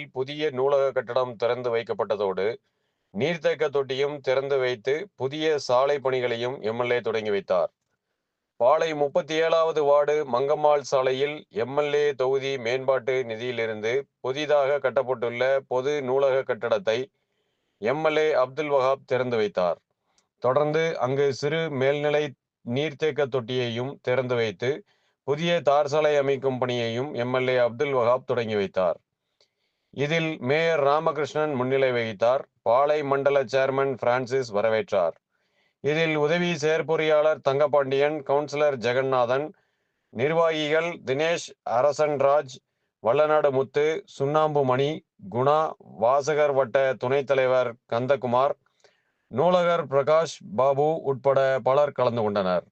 பகுதிகளில் புதிய நூலக கட்டடம் திறந்து வைக்கப்பட்டதோடு நீர்த்தேக்க தொட்டியும் திறந்து வைத்து புதிய சாலை பணிகளையும் எம்எல்ஏ தொடங்கி வைத்தார். பாளை 37வது வார்டு மங்கம்மாள் சாலையில் எம்எல்ஏ தொகுதி மேம்பாட்டு நிதியிலிருந்து புதிதாக கட்டப்பட்டுள்ள பொது நூலக கட்டடத்தை எம்எல்ஏ அப்துல் வஹாப் திறந்து வைத்தார். தொடர்ந்து அங்கு சிறு மேல்நிலை நீர்த்தேக்க தொட்டியையும் திறந்து வைத்து புதிய தார் சாலை அமைக்கும் பணியையும் எம்எல்ஏ அப்துல் வஹாப் தொடங்கி வைத்தார். இதில் மேயர் ராமகிருஷ்ணன் முன்னிலை வகித்தார். பாளை மண்டல சேர்மன் பிரான்சிஸ் வரவேற்றார். இதில் உதவி செயற்பொறியாளர் தங்கபாண்டியன், கவுன்சிலர் ஜெகநாதன், நிர்வாகிகள் தினேஷ், அரசன்ராஜ், வல்லநாடு முத்து, சுண்ணாம்பு மணி, குணா, வாசகர் வட்ட துணைத் தலைவர் கந்தகுமார், நூலகர் பிரகாஷ் பாபு உட்பட பலர் கலந்து கொண்டனர்.